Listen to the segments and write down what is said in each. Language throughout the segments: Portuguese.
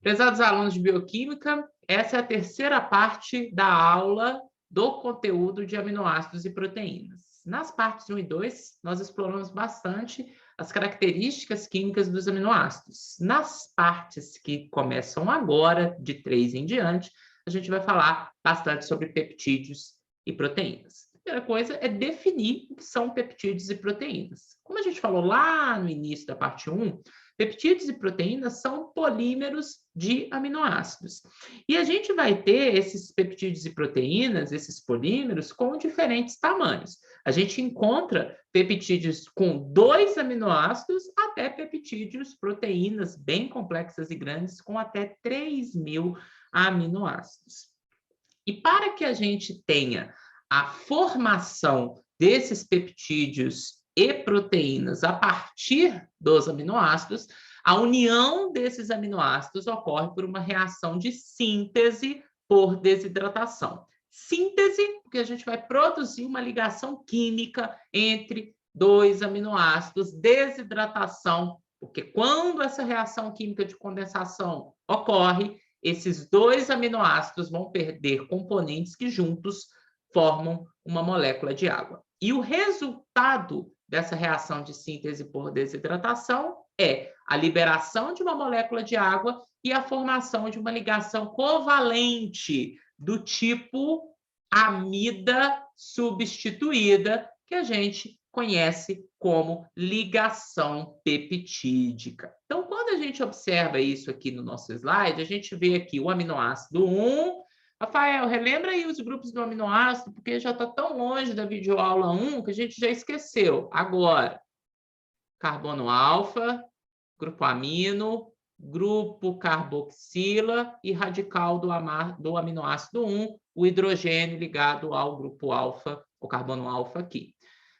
Prezados alunos de bioquímica, essa é a terceira parte da aula do conteúdo de aminoácidos e proteínas. Nas partes 1 e 2, nós exploramos bastante as características químicas dos aminoácidos. Nas partes que começam agora, de 3 em diante, a gente vai falar bastante sobre peptídeos e proteínas. A primeira coisa é definir o que são peptídeos e proteínas. Como a gente falou lá no início da parte 1, peptídeos e proteínas são polímeros de aminoácidos. E a gente vai ter esses peptídeos e proteínas, esses polímeros, com diferentes tamanhos. A gente encontra peptídeos com 2 aminoácidos até peptídeos, proteínas bem complexas e grandes, com até 3.000 aminoácidos. E para que a gente tenha a formação desses peptídeos e proteínas a partir dos aminoácidos, a união desses aminoácidos ocorre por uma reação de síntese por desidratação. Síntese, porque a gente vai produzir uma ligação química entre 2 aminoácidos, desidratação, porque quando essa reação química de condensação ocorre, esses 2 aminoácidos vão perder componentes que juntos formam uma molécula de água. E o resultado dessa reação de síntese por desidratação é a liberação de uma molécula de água e a formação de uma ligação covalente do tipo amida substituída, que a gente conhece como ligação peptídica. Então, quando a gente observa isso aqui no nosso slide, a gente vê aqui o aminoácido 1. Rafael, relembra aí os grupos do aminoácido, porque já está tão longe da videoaula 1 que a gente já esqueceu. Agora, carbono alfa, grupo amino, grupo carboxila e radical do aminoácido 1, o hidrogênio ligado ao grupo alfa, o carbono alfa aqui.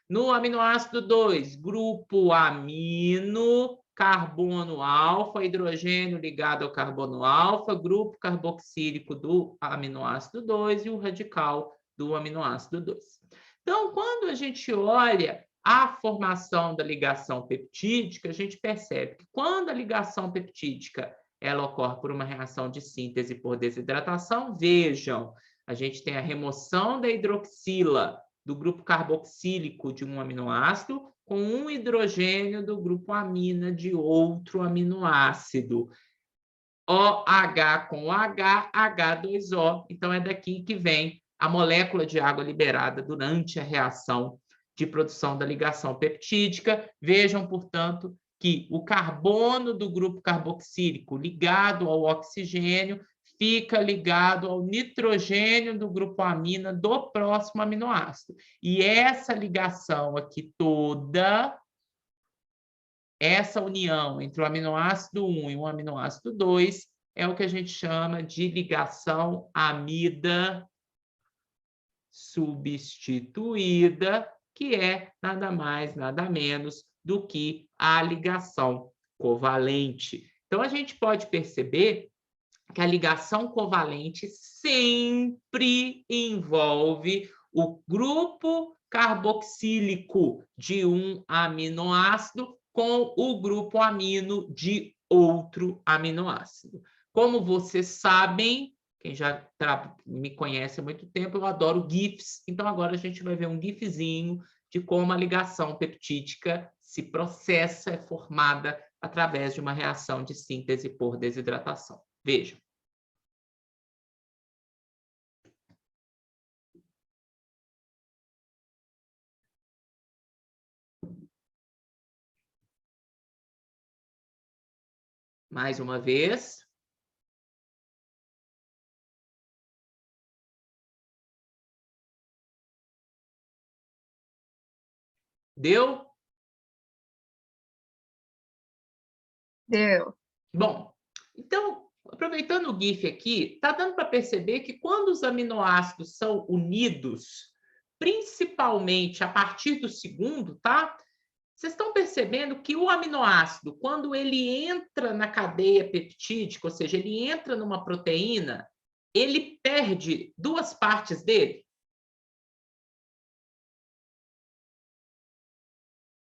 No aminoácido 2, grupo amino, carbono alfa, hidrogênio ligado ao carbono alfa, grupo carboxílico do aminoácido 2 e o radical do aminoácido 2. Então, quando a gente olha a formação da ligação peptídica, a gente percebe que quando a ligação peptídica ela ocorre por uma reação de síntese por desidratação, vejam, a gente tem a remoção da hidroxila do grupo carboxílico de um aminoácido com um hidrogênio do grupo amina de outro aminoácido. OH com H, H2O. Então, é daqui que vem a molécula de água liberada durante a reação de produção da ligação peptídica. Vejam, portanto, que o carbono do grupo carboxílico ligado ao oxigênio fica ligado ao nitrogênio do grupo amina do próximo aminoácido. E essa ligação aqui toda, essa união entre o aminoácido 1 e o aminoácido 2, é o que a gente chama de ligação amida substituída, que é nada mais, nada menos do que a ligação covalente. Então, a gente pode perceber que a ligação covalente sempre envolve o grupo carboxílico de um aminoácido com o grupo amino de outro aminoácido. Como vocês sabem, quem já me conhece há muito tempo, eu adoro GIFs, então agora a gente vai ver um GIFzinho de como a ligação peptídica se processa, é formada através de uma reação de síntese por desidratação. Vejam. Mais uma vez. Deu? Deu. Bom, então, aproveitando o GIF aqui, está dando para perceber que quando os aminoácidos são unidos, principalmente a partir do segundo, tá? Vocês estão percebendo que o aminoácido, quando ele entra na cadeia peptídica, ou seja, ele entra numa proteína, ele perde 2 partes dele?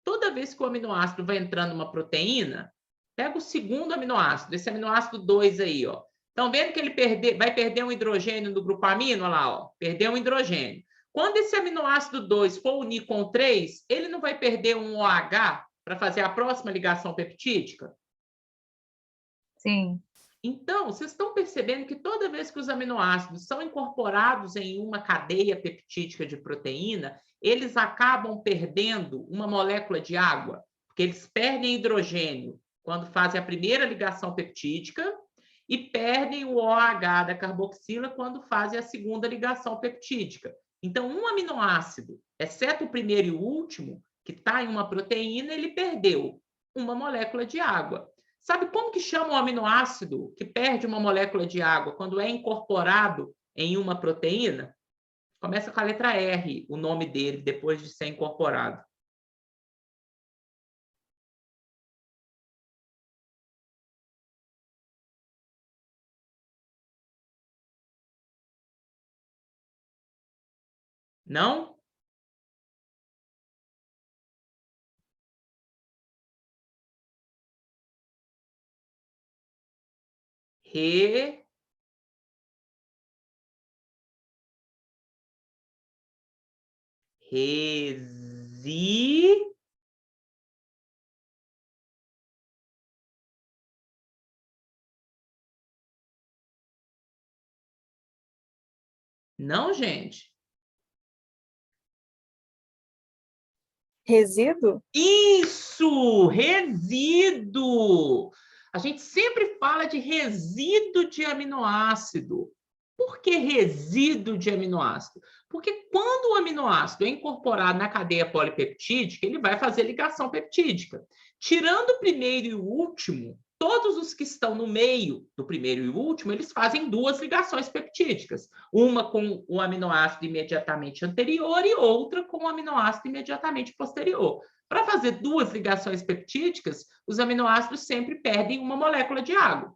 Toda vez que o aminoácido vai entrando numa proteína, Pega o segundo aminoácido, esse aminoácido 2 aí, ó. Estão vendo que ele vai perder um hidrogênio no grupo amino? Olha lá, ó. Perdeu um hidrogênio. Quando esse aminoácido 2 for unir com 3, ele não vai perder um OH para fazer a próxima ligação peptídica? Sim. Então, vocês estão percebendo que toda vez que os aminoácidos são incorporados em uma cadeia peptídica de proteína, eles acabam perdendo uma molécula de água, porque eles perdem hidrogênio quando fazem a primeira ligação peptídica e perdem o OH da carboxila quando fazem a segunda ligação peptídica. Então, um aminoácido, exceto o primeiro e o último, que está em uma proteína, ele perdeu uma molécula de água. Sabe como que chama o aminoácido que perde uma molécula de água quando é incorporado em uma proteína? Começa com a letra R, o nome dele, depois de ser incorporado. Não? Não, gente. Resíduo? Isso! Resíduo! A gente sempre fala de resíduo de aminoácido. Por que resíduo de aminoácido? Porque quando o aminoácido é incorporado na cadeia polipeptídica, ele vai fazer ligação peptídica. Tirando o primeiro e o último, todos os que estão no meio do primeiro e o último, eles fazem duas ligações peptídicas. Uma com o aminoácido imediatamente anterior e outra com o aminoácido imediatamente posterior. Para fazer duas ligações peptídicas, os aminoácidos sempre perdem uma molécula de água.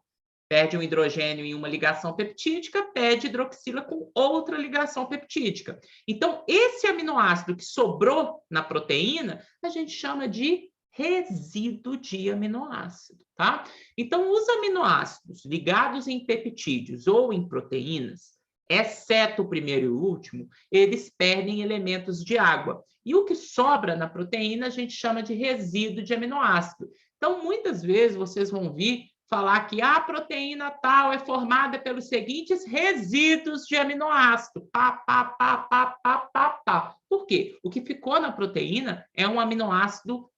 Perde um hidrogênio em uma ligação peptídica, perde hidroxila com outra ligação peptídica. Então, esse aminoácido que sobrou na proteína, a gente chama de resíduo de aminoácido, tá? Então, os aminoácidos ligados em peptídeos ou em proteínas, exceto o primeiro e o último, eles perdem elementos de água. E o que sobra na proteína a gente chama de resíduo de aminoácido. Então, muitas vezes vocês vão vir falar que a proteína tal é formada pelos seguintes resíduos de aminoácido. Por quê? O que ficou na proteína é um aminoácido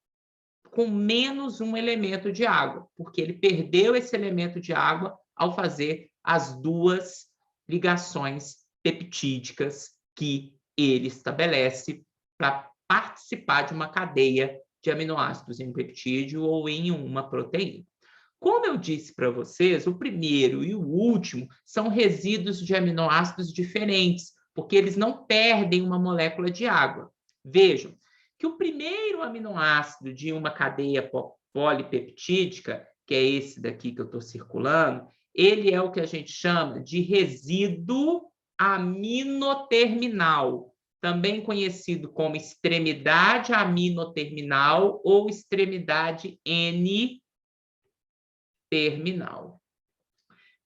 com menos um elemento de água, porque ele perdeu esse elemento de água ao fazer as duas ligações peptídicas que ele estabelece para participar de uma cadeia de aminoácidos em um peptídeo ou em uma proteína. Como eu disse para vocês, o primeiro e o último são resíduos de aminoácidos diferentes, porque eles não perdem uma molécula de água. Vejam que o primeiro aminoácido de uma cadeia polipeptídica, que é esse daqui que eu estou circulando, ele é o que a gente chama de resíduo aminoterminal, também conhecido como extremidade aminoterminal ou extremidade N-terminal.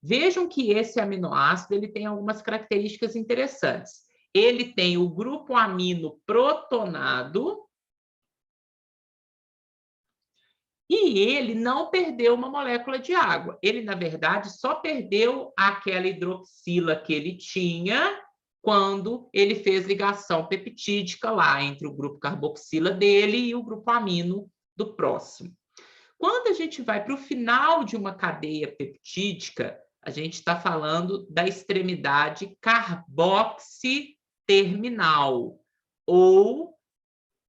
Vejam que esse aminoácido ele tem algumas características interessantes. Ele tem o grupo amino protonado e ele não perdeu uma molécula de água. Ele, na verdade, só perdeu aquela hidroxila que ele tinha quando ele fez ligação peptídica lá entre o grupo carboxila dele e o grupo amino do próximo. Quando a gente vai para o final de uma cadeia peptídica, a gente está falando da extremidade carboxiterminal ou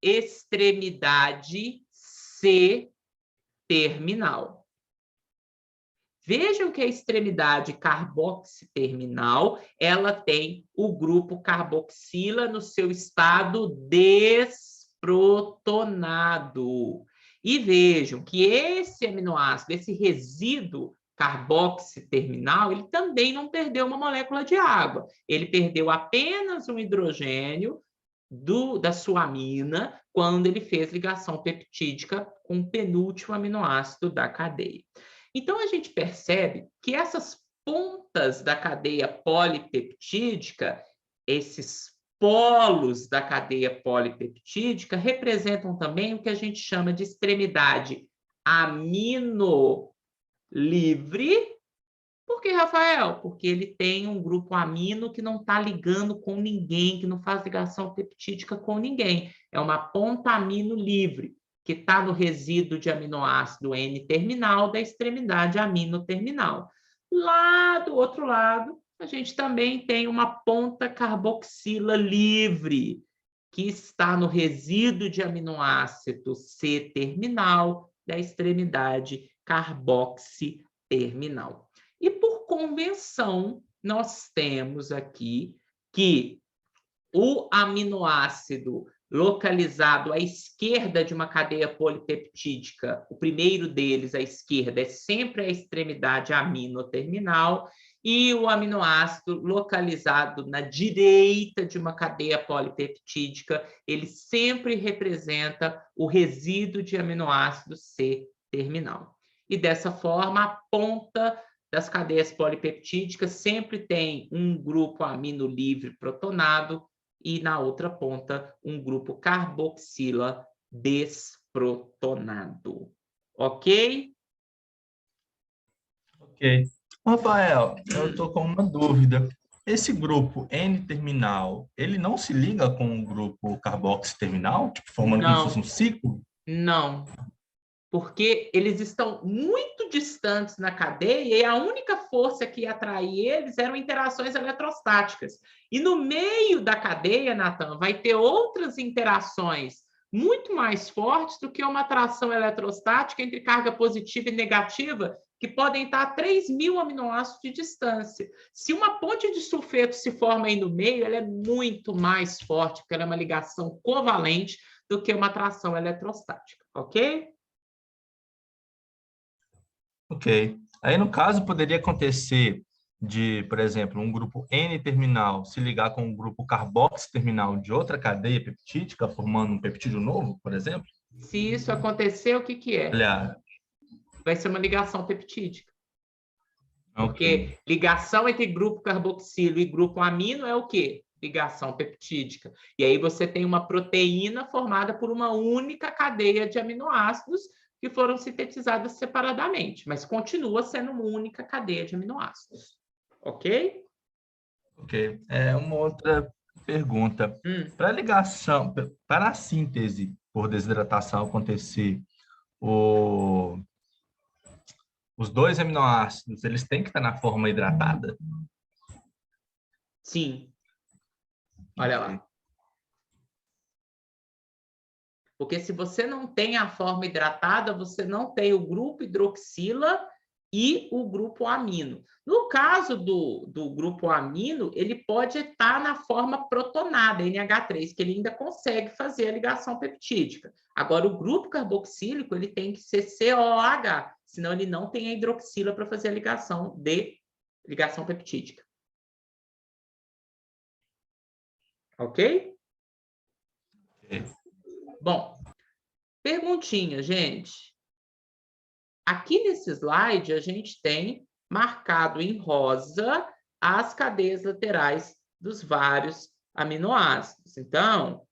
extremidade C-terminal. Vejam que a extremidade carboxiterminal, ela tem o grupo carboxila no seu estado desprotonado. E vejam que esse aminoácido, esse resíduo carboxiterminal, ele também não perdeu uma molécula de água. Ele perdeu apenas um hidrogênio da sua amina quando ele fez ligação peptídica com o penúltimo aminoácido da cadeia. Então, a gente percebe que essas pontas da cadeia polipeptídica, esses polos da cadeia polipeptídica, representam também o que a gente chama de extremidade amino livre. Por que, Rafael? Porque ele tem um grupo amino que não está ligando com ninguém, que não faz ligação peptídica com ninguém. É uma ponta amino livre, que está no resíduo de aminoácido N-terminal da extremidade amino-terminal. Lá do outro lado, a gente também tem uma ponta carboxila livre, que está no resíduo de aminoácido C-terminal da extremidade carboxiterminal. E por convenção, nós temos aqui que o aminoácido localizado à esquerda de uma cadeia polipeptídica, o primeiro deles à esquerda, é sempre a extremidade aminoterminal, e o aminoácido localizado na direita de uma cadeia polipeptídica, ele sempre representa o resíduo de aminoácido C-terminal. E dessa forma, a ponta das cadeias polipeptídicas sempre tem um grupo amino livre protonado e na outra ponta um grupo carboxila desprotonado. Ok? Ok. Rafael, eu estou com uma dúvida. Esse grupo N-terminal, ele não se liga com o grupo carboxiterminal, tipo, formando como se fosse um ciclo? Não. Porque eles estão muito distantes na cadeia e a única força que ia atrair eles eram interações eletrostáticas. E no meio da cadeia, Natan, vai ter outras interações muito mais fortes do que uma atração eletrostática entre carga positiva e negativa, que podem estar a 3.000 aminoácidos de distância. Se uma ponte de sulfeto se forma aí no meio, ela é muito mais forte, porque ela é uma ligação covalente do que uma atração eletrostática, ok? Ok. Aí, no caso, poderia acontecer de, por exemplo, um grupo N-terminal se ligar com um grupo carboxiterminal de outra cadeia peptídica, formando um peptídeo novo, por exemplo? Se isso acontecer, o que que é? Olha, Vai ser uma ligação peptídica. ok. Porque ligação entre grupo carboxilo e grupo amino é o quê? Ligação peptídica. E aí você tem uma proteína formada por uma única cadeia de aminoácidos que foram sintetizadas separadamente, mas continua sendo uma única cadeia de aminoácidos. Ok? Ok. É uma outra pergunta. Para a ligação, para a síntese por desidratação acontecer, o, os dois aminoácidos, eles têm que estar na forma hidratada? Sim. Olha Ok. lá. Porque se você não tem a forma hidratada, você não tem o grupo hidroxila e o grupo amino. No caso do grupo amino, ele pode estar na forma protonada, NH3, que ele ainda consegue fazer a ligação peptídica. Agora, o grupo carboxílico, ele tem que ser COH, senão ele não tem a hidroxila para fazer a ligação peptídica. Ok? Ok. Bom, perguntinha, gente. Aqui nesse slide, a gente tem marcado em rosa as cadeias laterais dos vários aminoácidos. Então,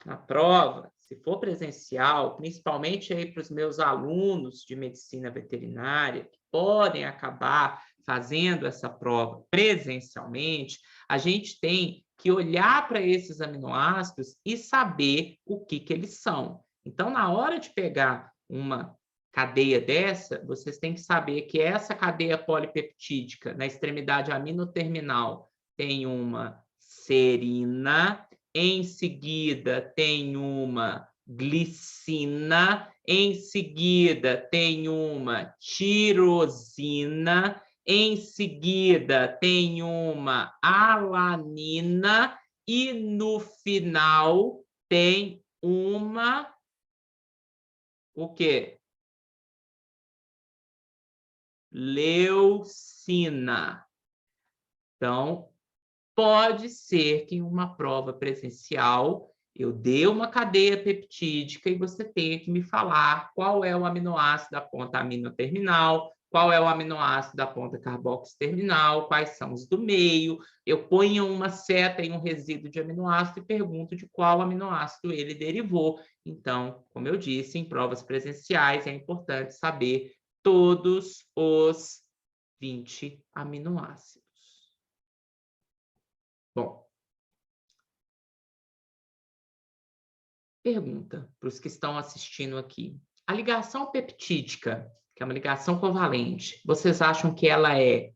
na prova, se for presencial, principalmente aí para os meus alunos de medicina veterinária, que podem acabar fazendo essa prova presencialmente, a gente tem que olhar para esses aminoácidos e saber o que eles são. Então, na hora de pegar uma cadeia dessa, vocês têm que saber que essa cadeia polipeptídica, na extremidade aminoterminal, tem uma serina, em seguida tem uma glicina, em seguida tem uma tirosina, em seguida tem uma alanina e no final tem uma o quê? Leucina. Então, pode ser que em uma prova presencial Eu dei uma cadeia peptídica e você tem que me falar qual é o aminoácido da ponta aminoterminal, qual é o aminoácido da ponta carboxiterminal, quais são os do meio. Eu ponho uma seta em um resíduo de aminoácido e pergunto de qual aminoácido ele derivou. Então, como eu disse, em provas presenciais é importante saber todos os 20 aminoácidos. Bom, pergunta para os que estão assistindo aqui. A ligação peptídica, que é uma ligação covalente, vocês acham que ela é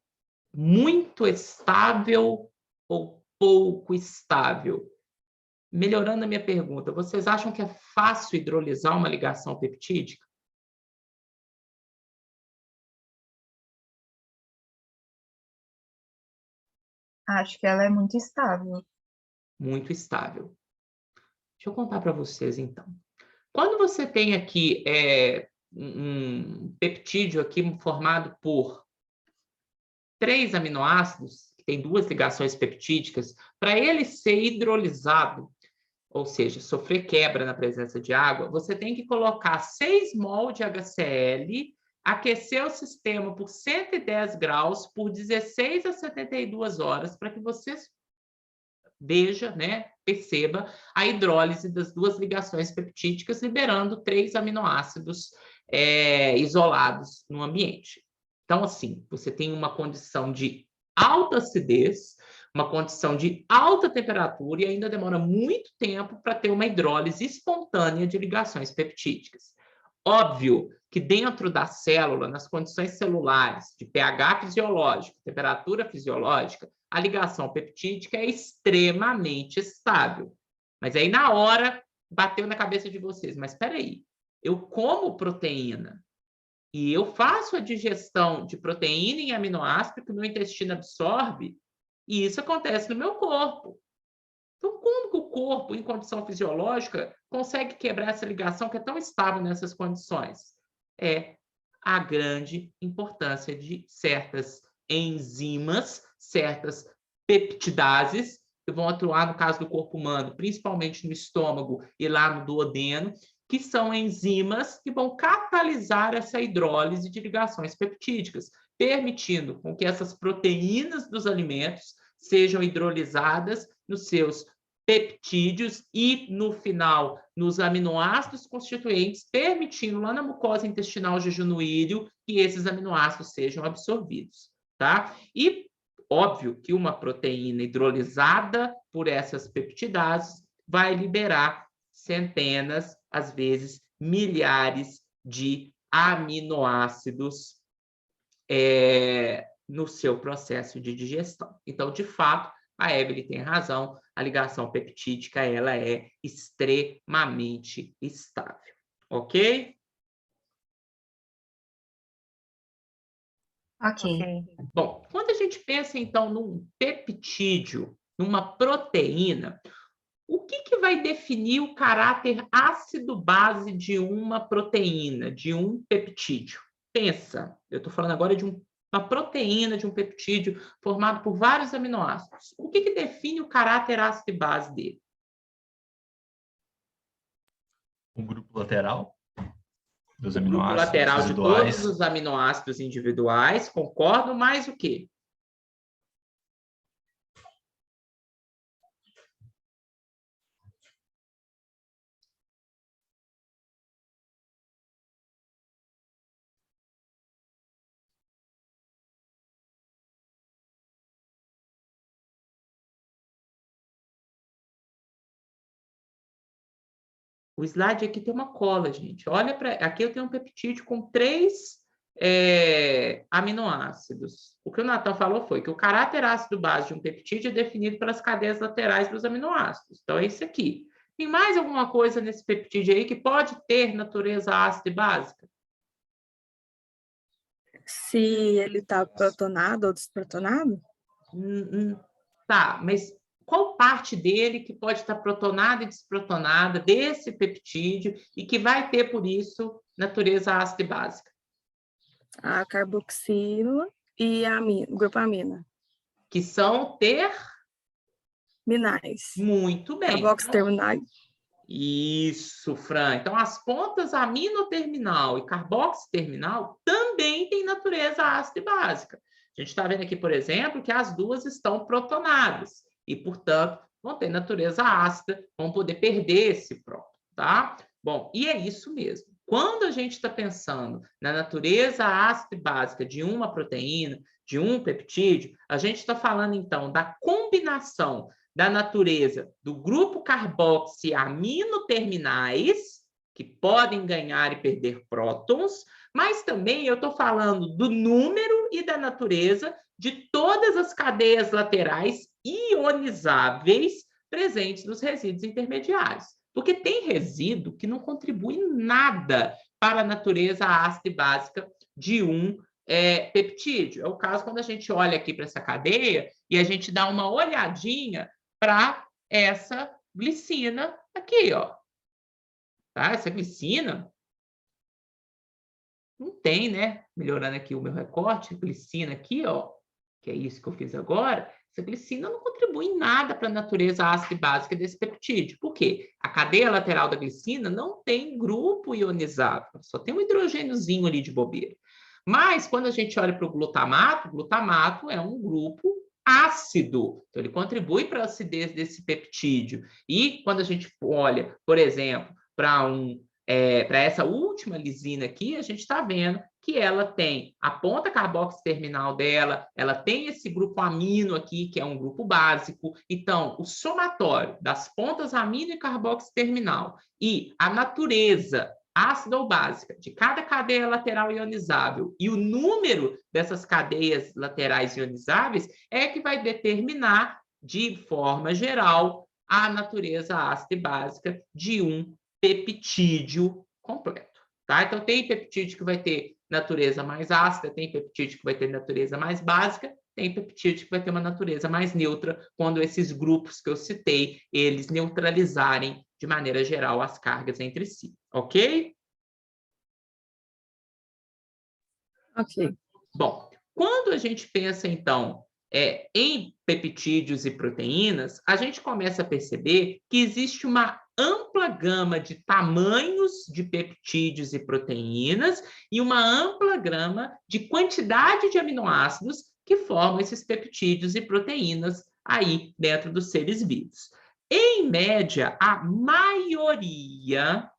muito estável ou pouco estável? Melhorando a minha pergunta, vocês acham que é fácil hidrolisar uma ligação peptídica? Acho que ela é muito estável. Muito estável. Deixa eu contar para vocês, então. Quando você tem aqui um peptídeo aqui formado por 3 aminoácidos, que tem 2 ligações peptídicas, para ele ser hidrolisado, ou seja, sofrer quebra na presença de água, você tem que colocar 6 mol de HCl, aquecer o sistema por 110 graus por 16 a 72 horas, para que você veja, né, perceba a hidrólise das 2 ligações peptídicas, liberando 3 aminoácidos isolados no ambiente. Então, assim, você tem uma condição de alta acidez, uma condição de alta temperatura e ainda demora muito tempo para ter uma hidrólise espontânea de ligações peptídicas. Óbvio que dentro da célula, nas condições celulares de pH fisiológico, temperatura fisiológica, a ligação peptídica é extremamente estável. Mas aí, na hora, bateu na cabeça de vocês. Mas espera aí, eu como proteína e eu faço a digestão de proteína em aminoácido que o meu intestino absorve, e isso acontece no meu corpo. Então, como que o corpo, em condição fisiológica, consegue quebrar essa ligação que é tão estável nessas condições? É a grande importância de certas enzimas, certas peptidases, que vão atuar no caso do corpo humano, principalmente no estômago e lá no duodeno, que são enzimas que vão catalisar essa hidrólise de ligações peptídicas, permitindo com que essas proteínas dos alimentos sejam hidrolisadas nos seus peptídeos e, no final, nos aminoácidos constituintes, permitindo lá na mucosa intestinal jejunoíleo que esses aminoácidos sejam absorvidos, tá? E óbvio que uma proteína hidrolisada por essas peptidases vai liberar centenas, às vezes milhares de aminoácidos no seu processo de digestão. Então, de fato, a Evelyn tem razão, a ligação peptídica ela é extremamente estável, ok? Ok. Bom, quando a gente pensa, então, num peptídeo, numa proteína, o que vai definir o caráter ácido-base de uma proteína, de um peptídeo? Pensa, eu estou falando agora de uma proteína, de um peptídeo formado por vários aminoácidos. O que define o caráter ácido e base dele? O grupo lateral dos aminoácidos. O grupo lateral de todos os aminoácidos individuais, concordo, mais o quê? O slide aqui tem uma cola, gente. Olha para aqui, eu tenho um peptídeo com 3 aminoácidos. O que o Natan falou foi que o caráter ácido base de um peptídeo é definido pelas cadeias laterais dos aminoácidos. Então, é isso aqui. Tem mais alguma coisa nesse peptídeo aí que pode ter natureza ácida e básica? Se ele está protonado ou desprotonado? Tá, mas qual parte dele que pode estar protonada e desprotonada desse peptídeo e que vai ter, por isso, natureza ácida e básica? A carboxila e o grupo amina. Que são Minais. Muito bem. Carboxiterminais. Isso, Fran. Então, as pontas aminoterminal e carboxiterminal também têm natureza ácida e básica. A gente está vendo aqui, por exemplo, que as duas estão protonadas e, portanto, vão ter natureza ácida, vão poder perder esse próton, tá? Bom, e é isso mesmo. Quando a gente está pensando na natureza ácida e básica de uma proteína, de um peptídeo, a gente está falando, então, da combinação da natureza do grupo carboxiaminoterminais, que podem ganhar e perder prótons, mas também eu estou falando do número e da natureza de todas as cadeias laterais ionizáveis presentes nos resíduos intermediários. Porque tem resíduo que não contribui nada para a natureza ácida e básica de um peptídeo. É o caso quando a gente olha aqui para essa cadeia e a gente dá uma olhadinha para essa glicina aqui, ó. Tá? Essa glicina não tem, né? Melhorando aqui o meu recorte, glicina aqui, ó, que é isso que eu fiz agora. Essa glicina não contribui em nada para a natureza ácida e básica desse peptídeo. Por quê? A cadeia lateral da glicina não tem grupo ionizável, só tem um hidrogêniozinho ali de bobeira. Mas, quando a gente olha para o glutamato é um grupo ácido. Então, ele contribui para a acidez desse peptídeo. E, quando a gente olha, por exemplo, para essa última lisina aqui, a gente está vendo que ela tem a ponta carboxiterminal dela, ela tem esse grupo amino aqui, que é um grupo básico. Então, o somatório das pontas amino e carboxiterminal e a natureza ácida ou básica de cada cadeia lateral ionizável e o número dessas cadeias laterais ionizáveis é que vai determinar, de forma geral, a natureza ácida e básica de um peptídeo completo, tá? Então, tem peptídeo que vai ter natureza mais ácida, tem peptídeo que vai ter natureza mais básica, tem peptídeo que vai ter uma natureza mais neutra, quando esses grupos que eu citei, eles neutralizarem, de maneira geral, as cargas entre si, ok? Ok. Bom, quando a gente pensa, então, em peptídeos e proteínas, a gente começa a perceber que existe uma ampla gama de tamanhos de peptídeos e proteínas e uma ampla gama de quantidade de aminoácidos que formam esses peptídeos e proteínas aí dentro dos seres vivos. Em média, a maioria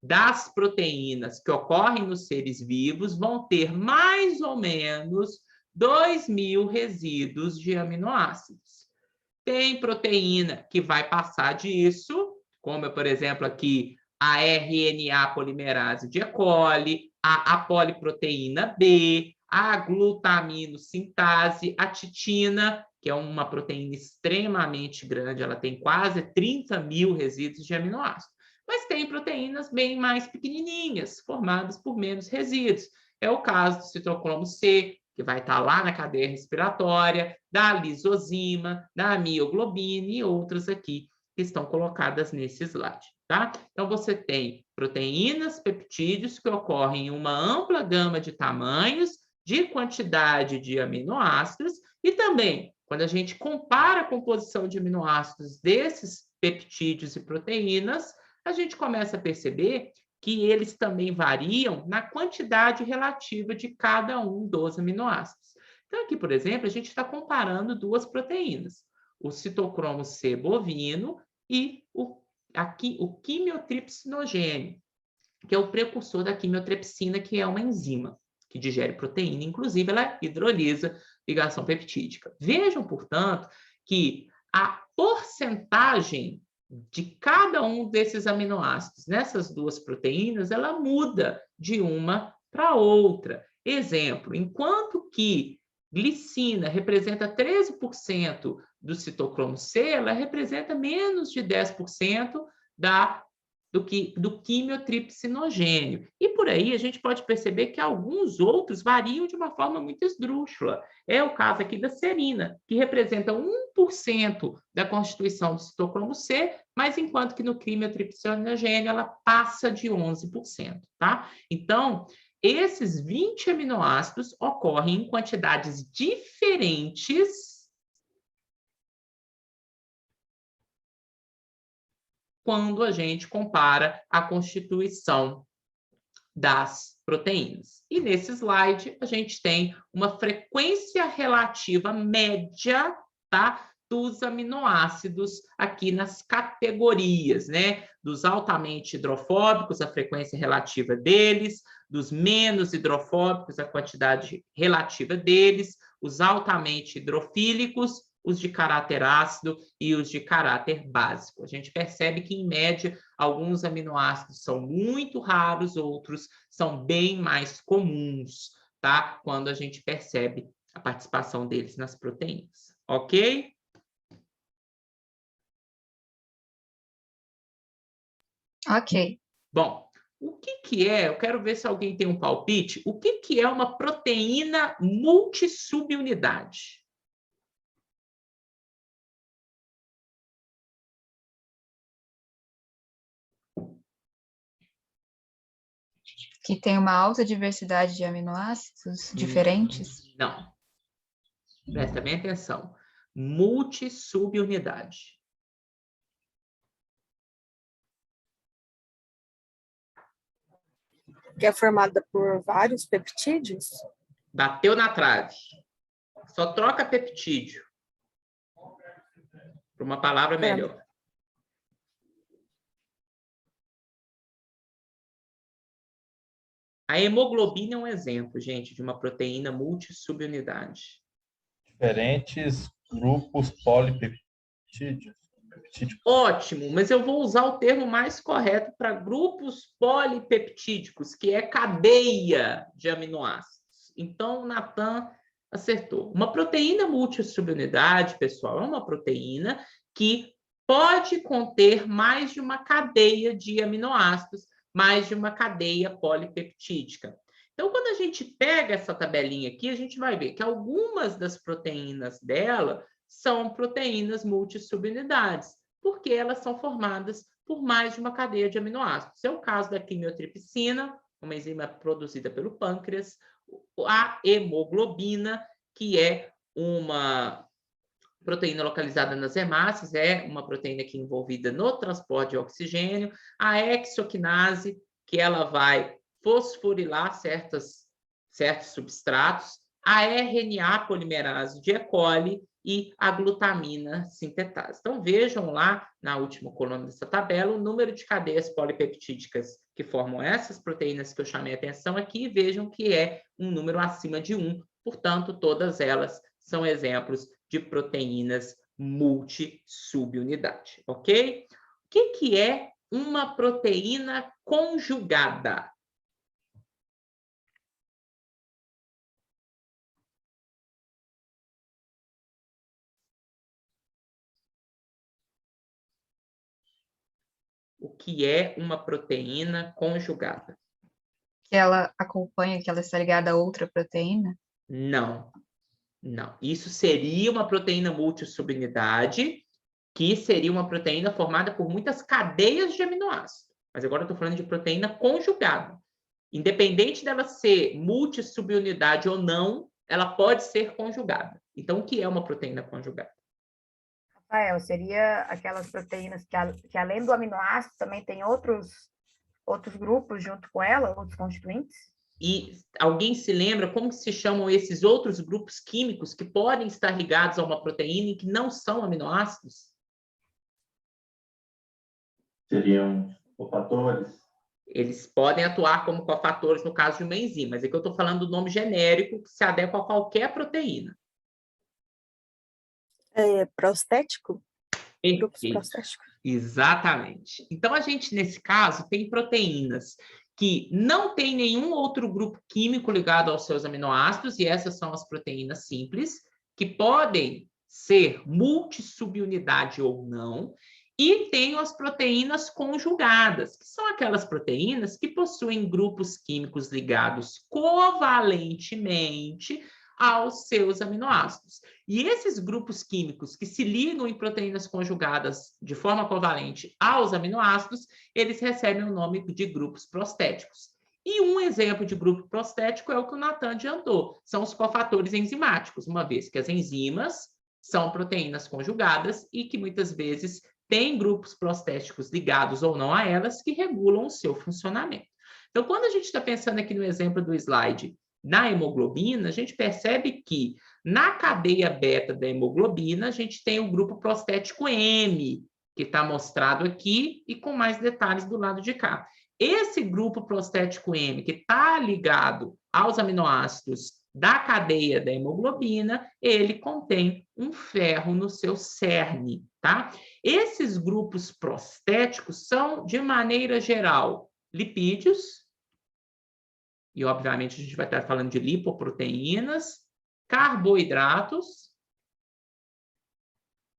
das proteínas que ocorrem nos seres vivos vão ter mais ou menos 2.000 resíduos de aminoácidos. Tem proteína que vai passar disso, como, por exemplo, aqui a RNA polimerase de E. coli, a poliproteína B, a glutaminosintase, a titina, que é uma proteína extremamente grande, ela tem quase 30.000 resíduos de aminoácidos. Mas tem proteínas bem mais pequenininhas, formadas por menos resíduos. É o caso do citocromo C, que vai estar lá na cadeia respiratória, da lisozima, da mioglobina e outras aqui que estão colocadas nesse slide, tá? Então, você tem proteínas, peptídeos que ocorrem em uma ampla gama de tamanhos, de quantidade de aminoácidos e também, quando a gente compara a composição de aminoácidos desses peptídeos e proteínas, a gente começa a perceber que eles também variam na quantidade relativa de cada um dos aminoácidos. Então, aqui, por exemplo, a gente está comparando duas proteínas, o citocromo C bovino e o quimiotripsinogênio, que é o precursor da quimiotripsina, que é uma enzima que digere proteína, inclusive ela hidrolisa ligação peptídica. Vejam, portanto, que a porcentagem de cada um desses aminoácidos nessas duas proteínas, ela muda de uma para outra. Exemplo, enquanto que glicina representa 13% do citocromo C, ela representa menos de 10% do quimiotripsinogênio. E por aí a gente pode perceber que alguns outros variam de uma forma muito esdrúxula. É o caso aqui da serina, que representa 1% da constituição do citocromo C, mas enquanto que no quimiotripsinogênio ela passa de 11%, tá? Então, esses 20 aminoácidos ocorrem em quantidades diferentes quando a gente compara a constituição das proteínas. E nesse slide, a gente tem uma frequência relativa média, tá? Dos aminoácidos aqui nas categorias, né? Dos altamente hidrofóbicos, a frequência relativa deles, dos menos hidrofóbicos, a quantidade relativa deles, os altamente hidrofílicos, os de caráter ácido e os de caráter básico. A gente percebe que, em média, alguns aminoácidos são muito raros, outros são bem mais comuns, tá? Quando a gente percebe a participação deles nas proteínas, ok? Ok. Bom, o que é, eu quero ver se alguém tem um palpite, o que é uma proteína multissubunidade? Que tem uma alta diversidade de aminoácidos diferentes? Não. Presta bem atenção. Multissubunidade. Que é formada por vários peptídeos? Bateu na trave. Só troca peptídeo por uma palavra melhor. A hemoglobina é um exemplo, gente, de uma proteína multissubunidade. Diferentes grupos polipeptídeos. Ótimo, mas eu vou usar o termo mais correto para grupos polipeptídicos, que é cadeia de aminoácidos. Então, o Natan acertou. Uma proteína multissubunidade, pessoal, é uma proteína que pode conter mais de uma cadeia de aminoácidos, mais de uma cadeia polipeptídica. Então, quando a gente pega essa tabelinha aqui, a gente vai ver que algumas das proteínas dela são proteínas multissubunidades, porque elas são formadas por mais de uma cadeia de aminoácidos. É o caso da quimiotripsina, uma enzima produzida pelo pâncreas, a hemoglobina, que é uma proteína localizada nas hemácias, é uma proteína que é envolvida no transporte de oxigênio, a hexoquinase, que ela vai fosforilar certos substratos, a RNA polimerase de E. coli e a glutamina sintetase. Então, vejam lá, na última coluna dessa tabela, o número de cadeias polipeptídicas que formam essas proteínas que eu chamei a atenção aqui, e vejam que é um número acima de 1, portanto, todas elas são exemplos de proteínas multissubunidade, ok? O que é uma proteína conjugada? O que é uma proteína conjugada? Que ela acompanha, que ela está ligada a outra proteína? Não. Não. Isso seria uma proteína multissubunidade, que seria uma proteína formada por muitas cadeias de aminoácidos. Mas agora eu estou falando de proteína conjugada. Independente dela ser multissubunidade ou não, ela pode ser conjugada. Então, o que é uma proteína conjugada? Rafael, seria aquelas proteínas que além do aminoácido também tem outros grupos junto com ela, outros constituintes? E alguém se lembra como se chamam esses outros grupos químicos que podem estar ligados a uma proteína e que não são aminoácidos? Seriam cofatores? Eles podem atuar como cofatores no caso de uma enzima, mas aqui eu estou falando do nome genérico que se adequa a qualquer proteína. É prostético? Grupos Perfeito. prostéticos. Exatamente. Então, a gente, nesse caso, tem proteínas que não tem nenhum outro grupo químico ligado aos seus aminoácidos, e essas são as proteínas simples, que podem ser multissubunidade ou não, e tem as proteínas conjugadas, que são aquelas proteínas que possuem grupos químicos ligados covalentemente aos seus aminoácidos. E esses grupos químicos que se ligam em proteínas conjugadas de forma covalente aos aminoácidos, eles recebem o nome de grupos prostéticos. E um exemplo de grupo prostético é o que o Natan adiantou, são os cofatores enzimáticos, uma vez que as enzimas são proteínas conjugadas e que muitas vezes tem grupos prostéticos ligados ou não a elas que regulam o seu funcionamento. Então, quando a gente está pensando aqui no exemplo do slide na hemoglobina, a gente percebe que na cadeia beta da hemoglobina, a gente tem o grupo prostético M, que está mostrado aqui e com mais detalhes do lado de cá. Esse grupo prostético M, que está ligado aos aminoácidos da cadeia da hemoglobina, ele contém um ferro no seu cerne, tá? Esses grupos prostéticos são, de maneira geral, lipídios, e obviamente a gente vai estar falando de lipoproteínas, carboidratos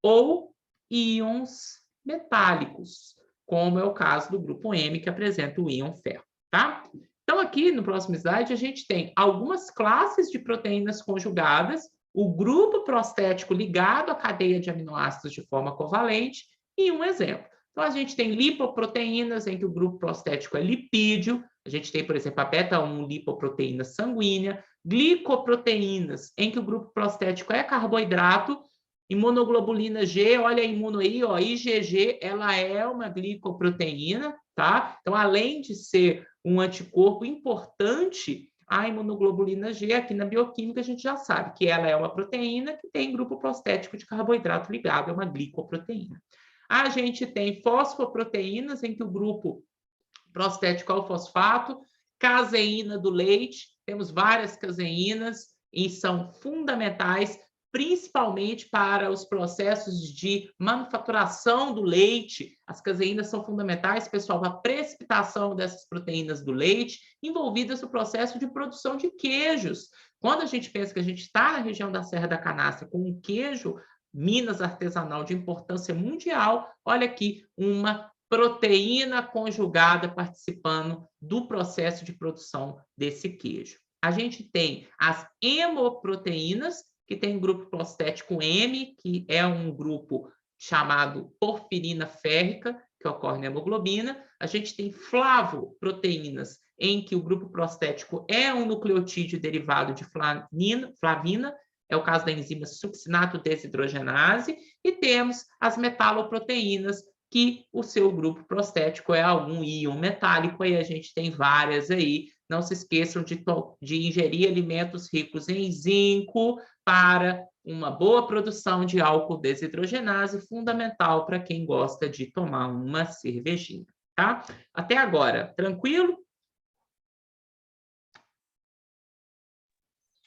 ou íons metálicos, como é o caso do grupo M, que apresenta o íon ferro, tá? Então, aqui no próximo slide, a gente tem algumas classes de proteínas conjugadas, o grupo prostético ligado à cadeia de aminoácidos de forma covalente e um exemplo. Então, a gente tem lipoproteínas, em que o grupo prostético é lipídio, a gente tem, por exemplo, a beta-1 lipoproteína sanguínea, glicoproteínas, em que o grupo prostético é carboidrato, imunoglobulina G, olha a imuno aí, ó, IgG, ela é uma glicoproteína, tá? Então, além de ser um anticorpo importante, a imunoglobulina G, aqui na bioquímica, a gente já sabe que ela é uma proteína que tem grupo prostético de carboidrato ligado, é uma glicoproteína. A gente tem fosfoproteínas, em que o grupo prostético é o fosfato, caseína do leite, temos várias caseínas e são fundamentais, principalmente para os processos de manufaturação do leite. As caseínas são fundamentais, pessoal, para a precipitação dessas proteínas do leite, envolvidas no processo de produção de queijos. Quando a gente pensa que a gente está na região da Serra da Canastra com um queijo Minas artesanal de importância mundial, olha aqui, uma proteína conjugada participando do processo de produção desse queijo. A gente tem as hemoproteínas, que tem um grupo prostético M, que é um grupo chamado porfirina férrica, que ocorre na hemoglobina. A gente tem flavoproteínas, em que o grupo prostético é um nucleotídeo derivado de flavina, é o caso da enzima succinato desidrogenase, e temos as metaloproteínas, que o seu grupo prostético é algum íon metálico, aí a gente tem várias aí. Não se esqueçam de ingerir alimentos ricos em zinco para uma boa produção de álcool desidrogenase, fundamental para quem gosta de tomar uma cervejinha, tá? Até agora, tranquilo?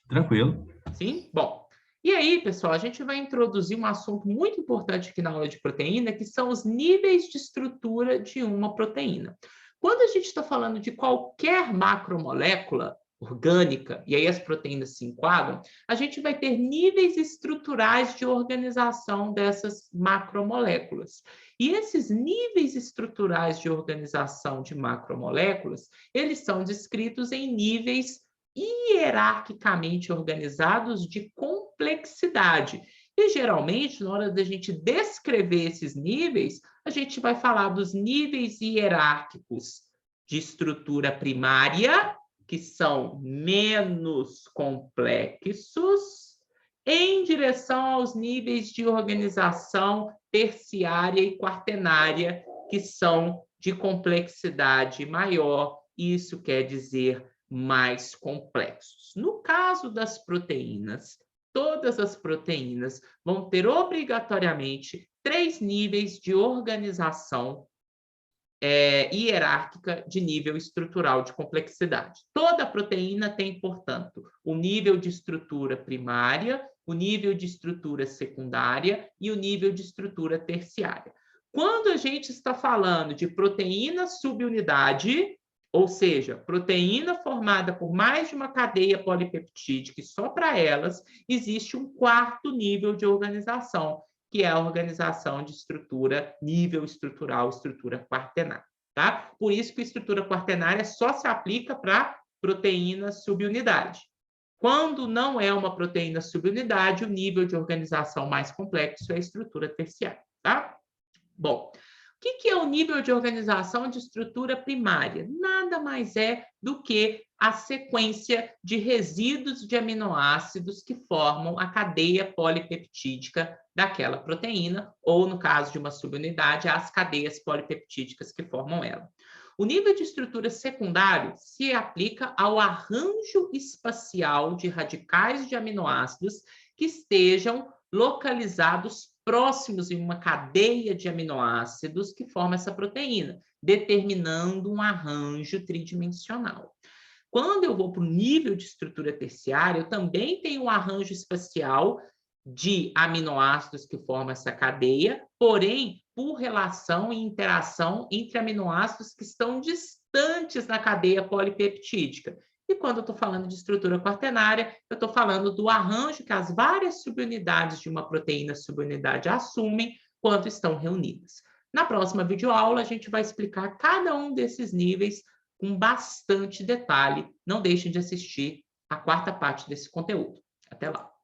Tranquilo. Sim? Bom. E aí, pessoal, a gente vai introduzir um assunto muito importante aqui na aula de proteína, que são os níveis de estrutura de uma proteína. Quando a gente está falando de qualquer macromolécula orgânica, e aí as proteínas se enquadram, a gente vai ter níveis estruturais de organização dessas macromoléculas. E esses níveis estruturais de organização de macromoléculas, eles são descritos em níveis hierarquicamente organizados de complexidade. E, geralmente, na hora da gente descrever esses níveis, a gente vai falar dos níveis hierárquicos de estrutura primária, que são menos complexos, em direção aos níveis de organização terciária e quaternária, que são de complexidade maior. Isso quer dizer mais complexos. No caso das proteínas, todas as proteínas vão ter obrigatoriamente 3 níveis de organização hierárquica de nível estrutural de complexidade. Toda proteína tem, portanto, o nível de estrutura primária, o nível de estrutura secundária e o nível de estrutura terciária. Quando a gente está falando de proteína subunidade, ou seja, proteína formada por mais de uma cadeia polipeptídica, e só para elas existe um 4º nível de organização, que é a organização de estrutura, nível estrutural, estrutura quaternária, tá? Por isso que a estrutura quaternária só se aplica para proteína subunidade. Quando não é uma proteína subunidade, o nível de organização mais complexo é a estrutura terciária, tá? Bom, o que é o nível de organização de estrutura primária? Nada mais é do que a sequência de resíduos de aminoácidos que formam a cadeia polipeptídica daquela proteína, ou, no caso de uma subunidade, as cadeias polipeptídicas que formam ela. O nível de estrutura secundário se aplica ao arranjo espacial de radicais de aminoácidos que estejam localizados próximos em uma cadeia de aminoácidos que forma essa proteína, determinando um arranjo tridimensional. Quando eu vou para o nível de estrutura terciária, eu também tenho um arranjo espacial de aminoácidos que formam essa cadeia, porém, por relação e interação entre aminoácidos que estão distantes na cadeia polipeptídica. E quando eu estou falando de estrutura quaternária, eu estou falando do arranjo que as várias subunidades de uma proteína subunidade assumem quando estão reunidas. Na próxima videoaula, a gente vai explicar cada um desses níveis com bastante detalhe. Não deixem de assistir a quarta parte desse conteúdo. Até lá!